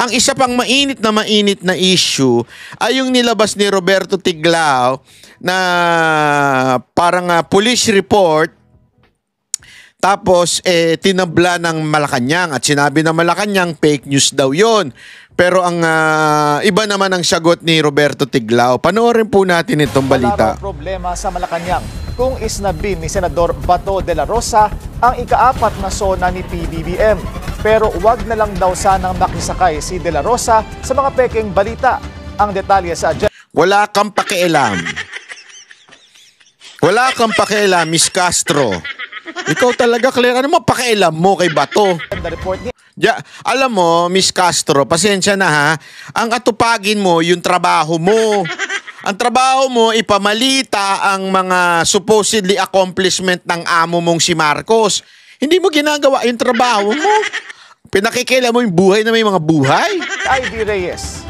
ang isa pang mainit na issue ay yung nilabas ni Roberto Tiglao na parang police report. Tapos, tinabla ng Malacanang at sinabi ng Malacanang fake news daw yon. Pero ang iba naman ang sagot ni Roberto Tiglao. Panoorin po natin itong balita. Wala raw problema sa Malacanang kung isnabin ni Senador Bato de la Rosa ang ika-4 na SONA ni PBBM. Pero wag na lang daw sanang makisakay si de la Rosa sa mga pekeng balita. Ang detalye sa agenda. Wala kang pakialam. Wala kang pakialam, Miss Castro. Ikaw talaga, Claire. Ano mo pakialam mo kay Bato? Alam mo, Miss Castro, pasensya na ha. Ang atupagin mo, yung trabaho mo. Ang trabaho mo, ipamalita ang mga supposedly accomplishment ng amo mong si Marcos. Hindi mo ginagawa yung trabaho mo. Pinakikila mo yung buhay na may mga buhay. Ivy Reyes.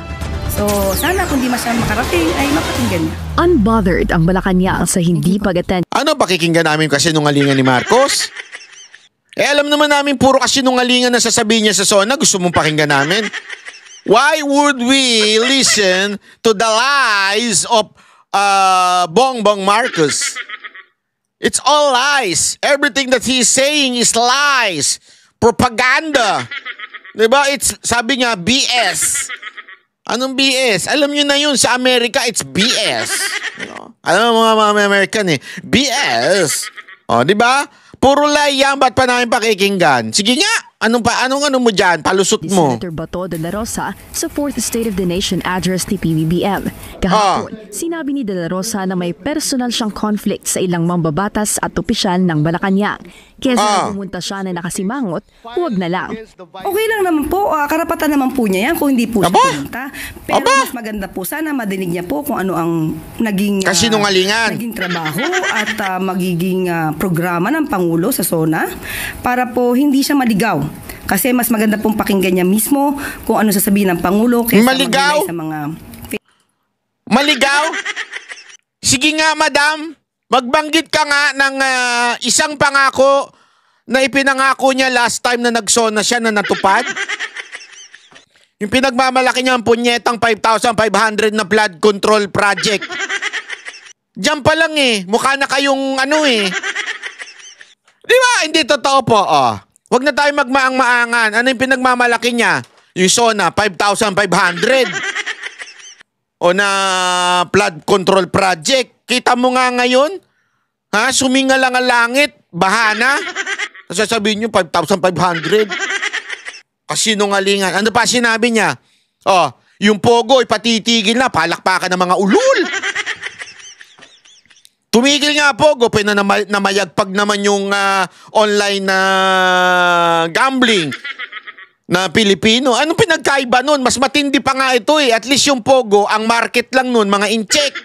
So, sana kung di masyadong makarating ay mapakinggan niya. Unbothered ang Malacanang sa hindi pag-attend. Ano, pakikinggan namin kasi kasinungalingan ni Marcos? Alam naman namin puro kasinungalingan na sasabihin niya sa SONA. Gusto mong pakinggan namin? Why would we listen to the lies of Bongbong Marcos? It's all lies. Everything that he's saying is lies. Propaganda. Diba? Sabi nga, BS. Anong BS? Alam nyo na yun, sa Amerika, it's BS. Alam mo mga American BS. O, diba? Puro lie yan, ba't pa namin pakikinggan? Sige nga, anong mo dyan? Palusot mo. Senator Bato de la Rosa sa 4th State of the Nation address ni PBBM. Kahapon, sinabi ni de la Rosa na may personal siyang conflict sa ilang mambabatas at opisyal ng Malacanang. Kesa pumunta siya na nakasimangot, huwag na lang. Okay lang naman po, karapatan naman po niya yan kung hindi po siya pumunta. Pero mas maganda po, sana madinig niya po kung ano ang naging trabaho at magiging programa ng Pangulo sa SONA para po hindi siya maligaw. Kasi mas maganda pong pakinggan niya mismo kung ano sasabihin ng Pangulo kaysa maligaw? Sa mga... Maligaw? Sige nga, madam. Magbanggit ka nga ng isang pangako na ipinangako niya last time na nag-SONA siya na natupad. Yung pinagmamalaki niya ang punyetang 5,500 na flood control project. Diyan pa lang mukha na kayong Di ba? Hindi totoo po. Huwag na tayo magmaang-maangan. Ano yung pinagmamalaki niya? Yung SONA, 5,500. O na flood control project. Kita mo nga ngayon? Ha? Suminga lang ang langit. Bahana. Sasabihin nyo, 5,500. Kasinungalingan. Ano pa sinabi niya? Yung Pogo, ipatitigil na. Palakpakan ng mga ulul. Tumigil nga Pogo. Namayagpag naman yung online na gambling na Pilipino. Anong pinagkaiba nun? Mas matindi pa nga ito At least yung Pogo, ang market lang nun, mga in-check.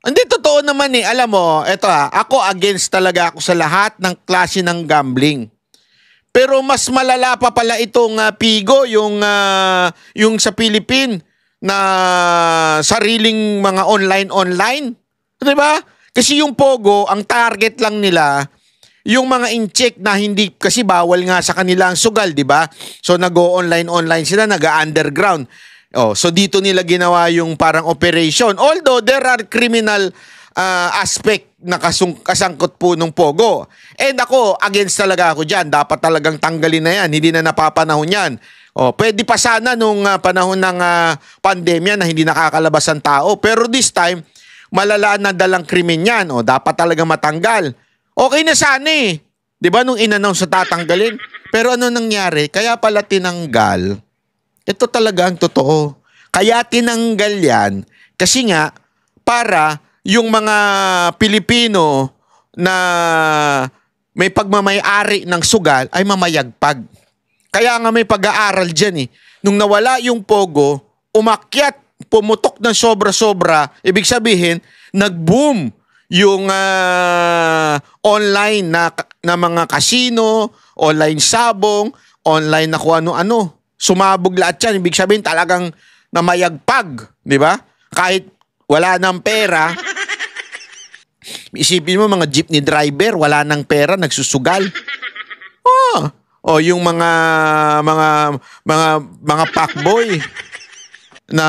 Hindi, totoo naman Alam mo, eto ako against talaga ako sa lahat ng klase ng gambling. Pero mas malala pa pala itong Pigo, yung sa Philippine na sariling mga online. Diba? Kasi yung Pogo, ang target lang nila, yung mga in-check na hindi, kasi bawal nga sa kanila ang sugal, di ba? So nag-o-online sila, nag-underground. So dito nila ginawa yung parang operation. Although there are criminal aspect na kasangkot po ng Pogo. And ako, against talaga ako dyan. Dapat talagang tanggalin na yan. Hindi na napapanahon yan. Pwede pa sana nung panahon ng pandemya na hindi nakakalabas ang tao. Pero this time, malalaan na dalang krimen yan. Dapat talaga matanggal. Okay na sana Di ba nung in-announce sa tatanggalin? Pero ano nangyari? Kaya pala tinanggal. Ito talaga ang totoo. Kaya tinanggal yan kasi nga para yung mga Pilipino na may pagmamay-ari ng sugal ay mamayagpag. Kaya nga may pag-aaral dyan Nung nawala yung Pogo, umakyat, pumutok ng sobra-sobra. Ibig sabihin, nag-boom yung online na mga casino, online sabong, online na kung ano-ano. Sumabog lahat yan. Ibig sabihin talagang namayagpag. Di ba? Kahit wala ng pera, isipin mo mga jeepney driver, wala ng pera, nagsusugal. O yung mga fuckboy na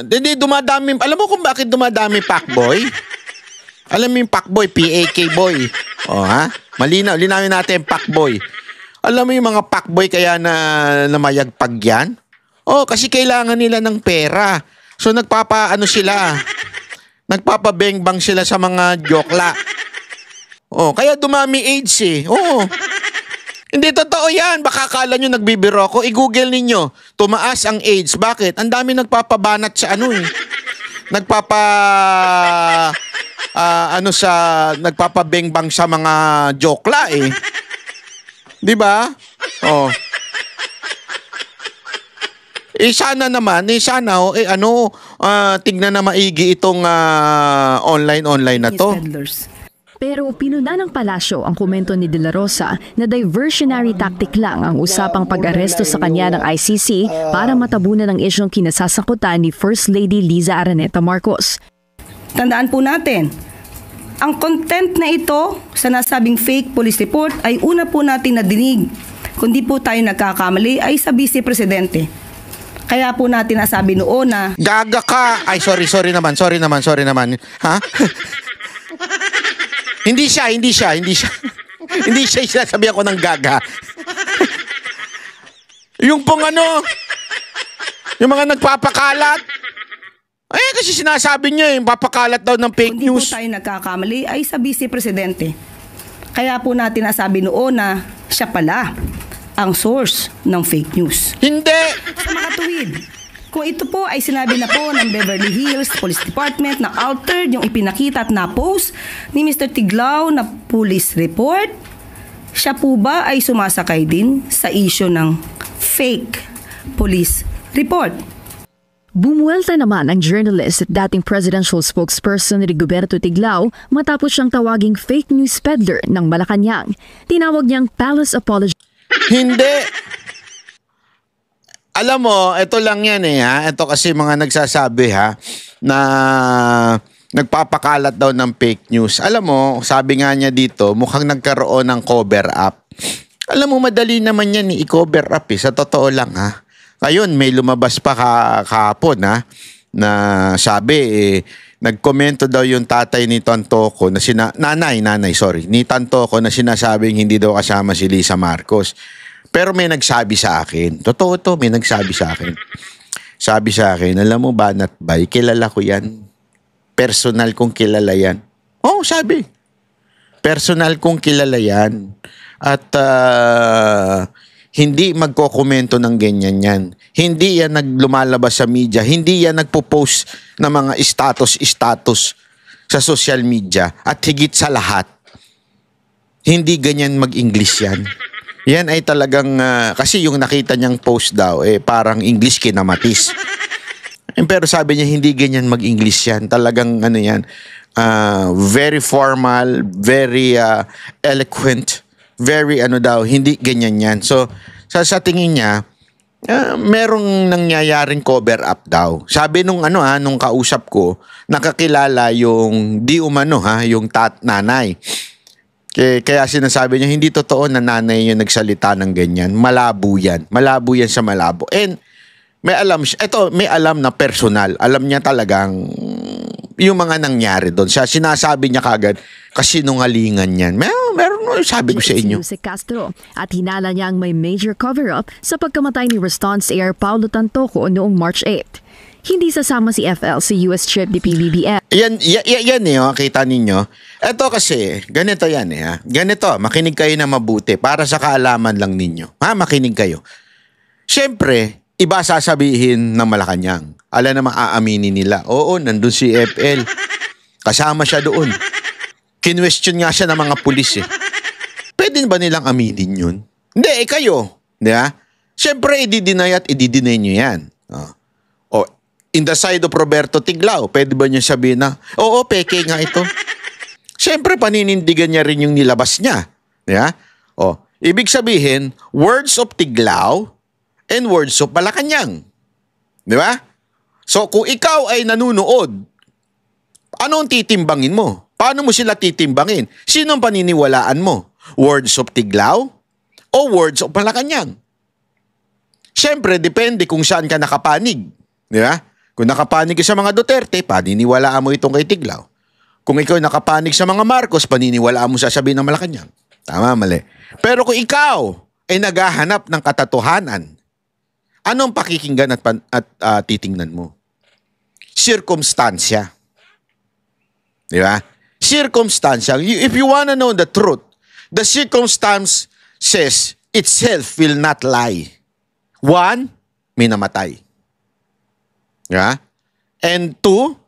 hindi dumadami. Alam mo kung bakit dumadami fuckboy? Alam mo yung fuckboy, PAK boy. O ha? Linawin natin fuckboy. Alam mo yung mga fuckboy kaya na mayagpag yan? O kasi kailangan nila ng pera. So nagpapabengbang sila sa mga jokla. O kaya dumami AIDS eh. Oo. Hindi totoo yan. Baka akala nyo nagbibiro ko. I-google ninyo. Tumaas ang AIDS. Bakit? Ang dami nagpapabanat sa nagpapabengbang sa mga jokla eh. Di ba? Oh. Sana tignan na maigi itong online na to. Pero pinuna ng palasyo ang komento ni De La Rosa na diversionary tactic lang ang usapang pag-aresto sa kanya ng ICC para matabunan ang isyong kinasasakutan ni First Lady Liza Araneta Marcos. Tandaan po natin, ang content na ito sa nasabing fake police report ay una po natin nadinig. Kung di po tayo nagkakamali ay sa Vice Presidente. Kaya po natin nasabi noon na... Gaga ka! Ay, sorry naman. Ha? Hindi siya. Hindi siya sabi ako ng gaga. Yung pong yung mga nagpapakalat. Kasi sinasabi niya yung papakalat daw ng fake news. Kung di po tayo nagkakamali ay sa Vice Presidente. Kaya po natin nasabi noon na siya pala ang source ng fake news. Hindi! Sa makatuwid, kung ito po ay sinabi na po ng Beverly Hills Police Department na altered yung ipinakita at na-post ni Mr. Tiglao na police report, siya po ba ay sumasakay din sa issue ng fake police report? Bumuelta naman ang journalist at dating presidential spokesperson Rigoberto Tiglao matapos siyang tawaging fake news peddler ng Malacanang. Tinawag niyang palace apology. Hindi. Alam mo, ito lang yan ha. Ito kasi mga nagsasabi na nagpapakalat daw ng fake news. Alam mo, sabi nga niya dito, mukhang nagkaroon ng cover up. Alam mo, madali naman yan i-cover up sa totoo lang Ayun, may lumabas pa kahapon na sabi nagkomento daw yung tatay ni Tantoco na nanay, ni Tantoco na sinasabing hindi daw kasama si Lisa Marcos. Pero may nagsabi sa akin, totoo to, may nagsabi sa akin. Sabi sa akin, alam mo ba, Natbay, kilala ko yan. Personal kong kilala yan. Oh, sabi. Personal kong kilala yan. At hindi magkokomento ng ganyan yan. Hindi yan naglumalabas sa media. Hindi yan nagpo-post ng mga status sa social media. At higit sa lahat, hindi ganyan mag-English yan. Yan ay talagang, kasi yung nakita niyang post daw, parang English kinamatis. Pero sabi niya, hindi ganyan mag-English yan. Talagang yan, very formal, very eloquent, very hindi ganyan yan. So, sa tingin niya, merong nangyayaring cover up daw. Sabi nung nung kausap ko, nakakilala yung yung nanay. Kaya sinasabi niya, hindi totoo na nanay yung nagsalita ng ganyan. Malabo yan. Malabo yan sa malabo. And may alam na personal. Alam niya talagang yung mga nangyari doon. Sinasabi niya kagad, kasinungalingan yan. Meron sabi ko sa inyo. Si Castro at hinala niyang may major cover-up sa pagkamatay ni Response Air Paulo Tantoco noong March 8. Hindi sasama si FL sa US trip ni PBBM. Yan kita ninyo. Ito kasi, ganito yan Ganito, makinig kayo na mabuti para sa kaalaman lang ninyo. Makinig kayo. Siyempre, iba sasabihin ng Malacanang. Alam naman aaminin nila. Oo, nandun si FL. Kasama siya doon. Kinwestiyon nga siya ng mga pulis Pwede ba nilang aminin yun? Hindi, kayo. Diba? Siyempre, i-deny at i-deny nyo yan. In the side of Roberto Tiglao, pwede ba niya sabihin na, oo, peke nga ito. Siyempre, paninindigan niya rin yung nilabas niya. Yeah? Ibig sabihin, words of Tiglao and words of Malacanang. Di ba? So, kung ikaw ay nanunood, ano ang titimbangin mo? Paano mo sila titimbangin? Sino ang paniniwalaan mo? Words of Tiglao o words of Malacanang. Siyempre, depende kung saan ka nakapanig. Di ba? Kung nakapanig ka sa mga Duterte, paniniwalaan mo itong kay Tiglaw. Kung ikaw nakapanig sa mga Marcos, paniniwalaan mo sasabihin ng Malacanang. Tama, mali. Pero kung ikaw ay naghahanap ng katotohanan, anong pakikinggan at titingnan mo? Circumstansya. Di ba? Circumstansya. If you wanna know the truth, the circumstance says itself will not lie. One, may namatay. Di ba? And two,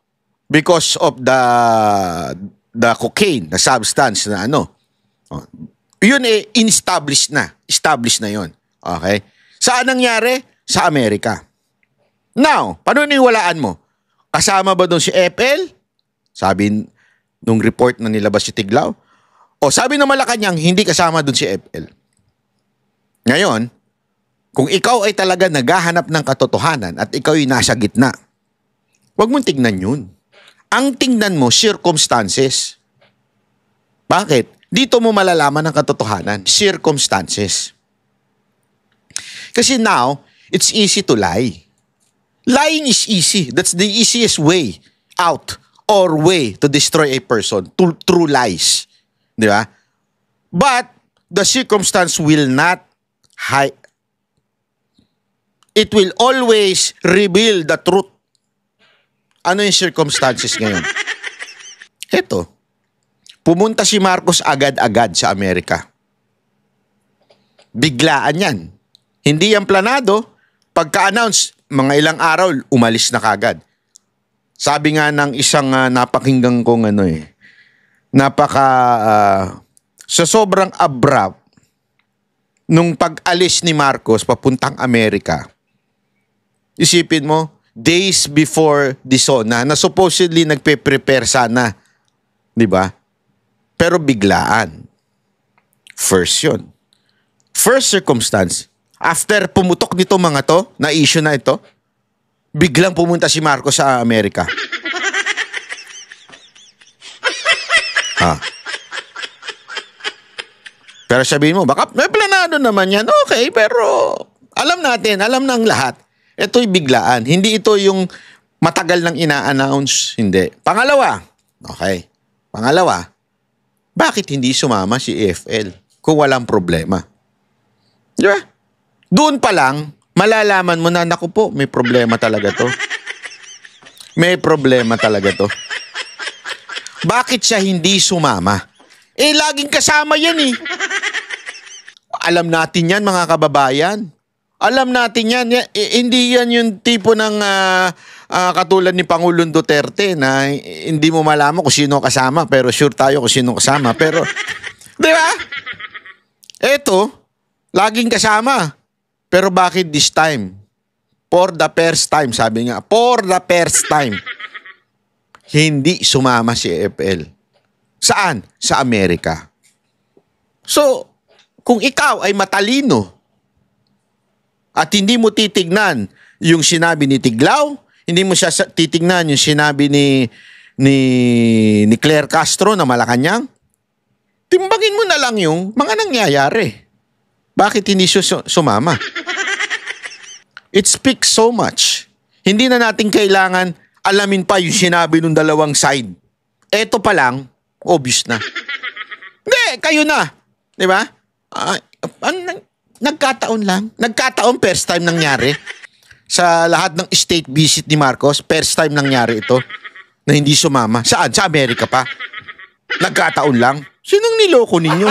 because of the cocaine, the substance na yun in-establish na. Established na yun. Okay? Saan nangyari? Sa Amerika. Now, paniniwalaan mo? Kasama ba doon si FL? Sabi nung report na nilabas si Tiglaw. O sabi ng Malacanang, hindi kasama doon si FL. Ngayon, kung ikaw ay talaga naghahanap ng katotohanan at ikaw ay nasa gitna, huwag mong tignan yun. Ang tingnan mo, circumstances. Bakit? Dito mo malalaman ang katotohanan. Circumstances. Kasi now, it's easy to lie. Lying is easy. That's the easiest way out or way to destroy a person through lies. Di ba? But the circumstance will not hide. It will always reveal the truth. Ano yung circumstances ngayon? Ito. Pumunta si Marcos agad-agad sa Amerika. Biglaan yan. Hindi yan planado. Pagka-announce, mga ilang araw, umalis na kagad. Sabi nga ng isang napakinggan kong sa sobrang abrupt, nung pag-alis ni Marcos papuntang Amerika, isipin mo, days before Dizona, na supposedly nagpe-prepare sana. Di ba? Pero biglaan. First yun. First circumstance. After pumutok nito mga to, na issue na ito, biglang pumunta si Marcos sa Amerika. Pero sabihin mo, baka may planado naman yan. Okay, pero alam natin, alam ng lahat. Ito'y biglaan. Hindi ito yung matagal nang ina-announce. Hindi. Pangalawa. Okay. Pangalawa. Bakit hindi sumama si EFL kung walang problema? Di ba? Doon pa lang, malalaman mo na, naku po, may problema talaga to. May problema talaga to. Bakit siya hindi sumama? Laging kasama yan eh. Alam natin yan, mga kababayan. Alam natin yan. Hindi yan yung tipo ng katulad ni Pangulong Duterte na hindi mo malaman kung sino kasama, pero sure tayo kung sino kasama. Pero, di ba? Eto, laging kasama. Pero bakit this time? For the first time, sabi nga, for the first time, hindi sumama si EFL. Saan? Sa Amerika. So, kung ikaw ay matalino at hindi mo titignan yung sinabi ni Tiglaw, hindi mo siya titignan yung sinabi ni Claire Castro na Malacanang, timbangin mo na lang yung mga nangyayari. Bakit hindi siya sumama? It speaks so much. Hindi na natin kailangan alamin pa yung sinabi ng dalawang side. Eto pa lang, obvious na. Hindi, kayo na. Di ba? Nagkataon lang. Nagkataon, first time nangyari. Sa lahat ng state visit ni Marcos, first time nangyari ito na hindi sumama. Saan? Sa Amerika pa. Nagkataon lang. Sinong niloko ninyo?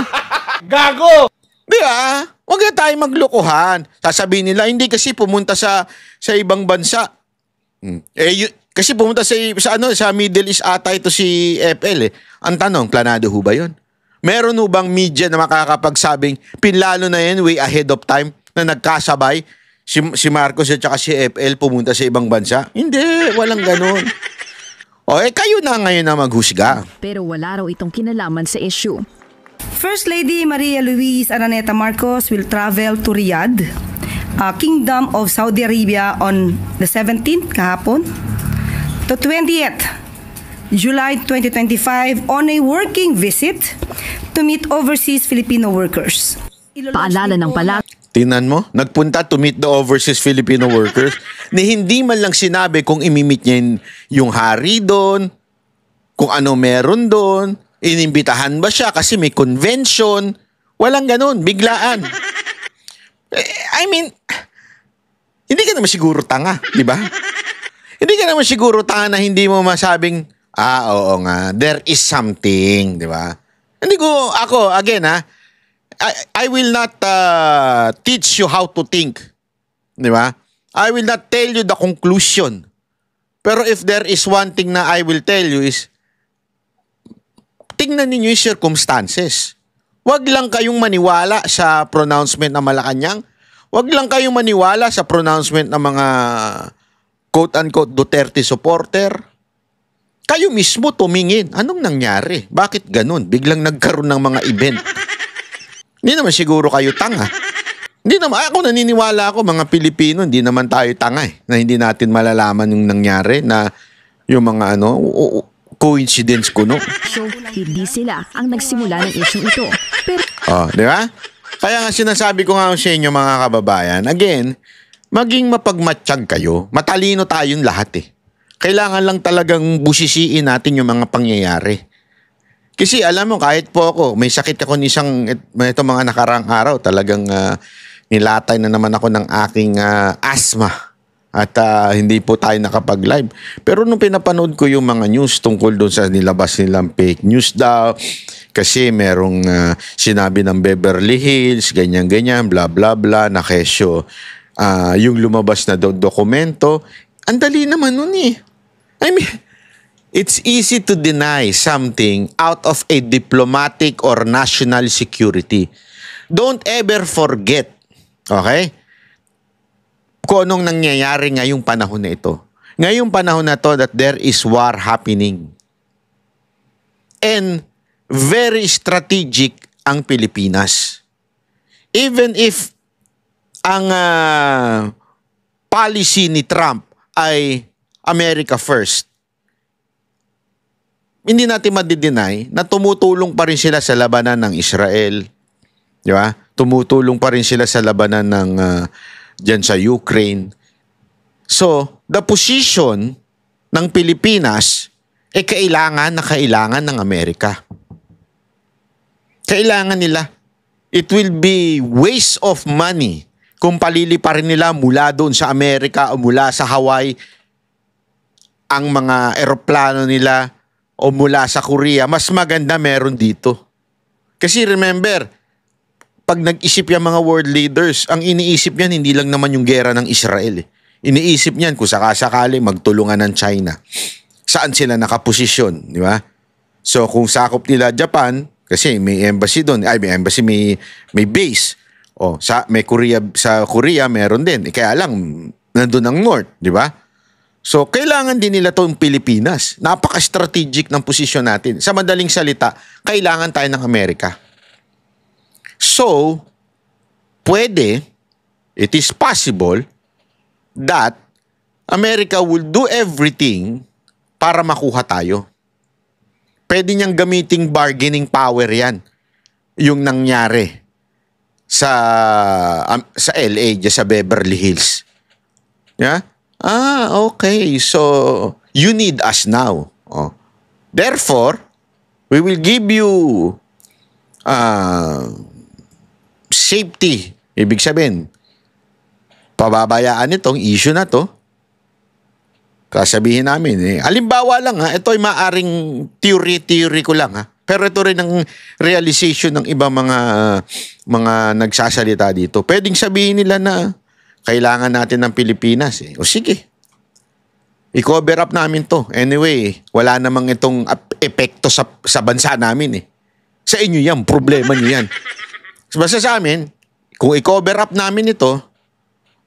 Gago! Di ba? Huwag na tayo maglokohan. Sasabihin nila, hindi kasi pumunta sa ibang bansa. Kasi pumunta sa Middle East ata ito si FL eh. Ang tanong, planado ho ba yun? Meron ho bang media na makakapagsabing pinlalo na yan way ahead of time na nagkasabay si Marcos at saka si FL pumunta sa ibang bansa? Hindi, walang ganun. Kayo na ngayon na maghusga. Pero wala raw itong kinalaman sa issue. First Lady Maria Luisa Araneta Marcos will travel to Riyadh, Kingdom of Saudi Arabia on the 17th kahapon to 20th July 2025 on a working visit to meet overseas Filipino workers. Paalala ng palat. Tingnan mo, nagpunta to meet the overseas Filipino workers ni hindi man lang sinabi kung imimit niya yung hari doon, kung ano meron doon, inimbitahan ba siya kasi may convention. Walang ganun, biglaan. I mean, hindi ka naman siguro tanga, di ba? Hindi ka naman siguro tanga na hindi mo masabing, oo nga, there is something, di ba? Hindi ko, ako, again I will not teach you how to think. Di ba? I will not tell you the conclusion. Pero if there is one thing na I will tell you is, tingnan ninyo yung circumstances. Huwag lang kayong maniwala sa pronouncement ng Malacanang. Huwag lang kayong maniwala sa pronouncement ng mga quote-unquote Duterte supporter. Kayo mismo tumingin. Anong nangyari? Bakit ganun? Biglang nagkaroon ng mga event. Hindi naman siguro kayo tanga. Hindi naman, ako naniniwala ako, mga Pilipino, hindi naman tayo tanga na hindi natin malalaman yung nangyari na yung mga coincidence kuno. So, hindi sila ang nagsimula ng isyong ito. Pero, di ba? Kaya nga sinasabi ko nga sa inyo mga kababayan, again, maging mapagmatsyag kayo. Matalino tayong lahat Kailangan lang talagang busisiin natin yung mga pangyayari. Kasi alam mo, kahit po ako, may sakit ako ito mga nakarang araw, talagang nilatay na naman ako ng aking asthma at hindi po tayo nakapag-live. Pero nung pinapanood ko yung mga news tungkol doon sa nilabas nilang fake news daw, kasi merong sinabi ng Beverly Hills, ganyan-ganyan, bla bla bla, na kesyo yung lumabas na dokumento, ang dali naman nun I mean, it's easy to deny something out of a diplomatic or national security. Don't ever forget, okay, kung anong nangyayari ngayong panahon na ito. Ngayong panahon na to that there is war happening. And very strategic ang Pilipinas. Even if ang policy ni Trump ay America first, hindi natin madi-deny na tumutulong pa rin sila sa labanan ng Israel. Di ba? Tumutulong pa rin sila sa labanan ng dyan sa Ukraine. So, the position ng Pilipinas kailangan ng Amerika. Kailangan nila. It will be waste of money kung paliliparin nila mula doon sa Amerika o mula sa Hawaii ang mga eroplano nila o mula sa Korea. Mas maganda meron dito. Kasi remember, pag nag-isip yung mga world leaders, ang iniisip niyan hindi lang naman yung gera ng Israel. Iniisip niyan kung sakasakali magtulungan ng China. Saan sila nakaposisyon, di ba? So kung sakop nila Japan, kasi may embassy doon, may base. O may Korea, sa Korea meron din. Kaya lang nandoon ang North, di ba? So kailangan din nila 'tong Pilipinas. Napaka-strategic ng posisyon natin. Sa madaling salita, kailangan tayo ng Amerika. So, it is possible that America will do everything para makuha tayo. Pwede niyang gamiting bargaining power yan. Yung nangyari sa LA, sa Beverly Hills. Yeah? Okay. So, you need us now. Therefore, we will give you safety. Ibig sabihin, pababayaan itong issue na to. Kasabihin namin, halimbawa lang ito ay maaring theory ko lang pero ito rin ang realization ng ibang mga nagsasalita dito. Pwedeng sabihin nila na kailangan natin ng Pilipinas. O sige, i-cover up namin to. Anyway, wala namang itong epekto sa bansa namin Sa inyo yan, problema nyo yan. Basta sa amin, kung i-cover up namin ito,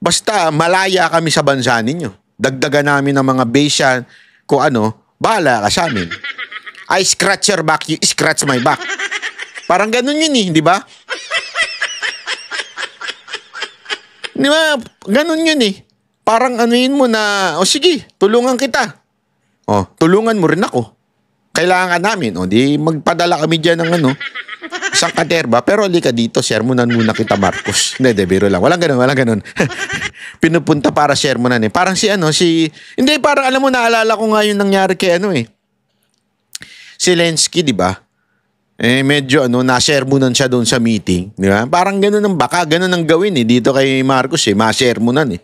basta malaya kami sa bansa ninyo. Dagdagan namin ng mga base yan, kung bahala ka sa amin. I scratch your back, you scratch my back. Parang ganun yun di ba? Di ba? Ganun yun Parang anuin mo na, sige, tulungan kita. Tulungan mo rin ako. Kailangan namin, di magpadala kami dyan ng isang kaderba, pero halika dito, sermonan muna kita, Marcos. Hindi, biro lang. Walang ganun. Pinupunta para sermonan eh. Parang hindi, parang alam mo, naalala ko nga yung nangyari kay Zelensky, di ba? Medyo na-sermonan siya doon sa meeting, di ba? Parang ganun ang gawin dito kay Marcos masermonan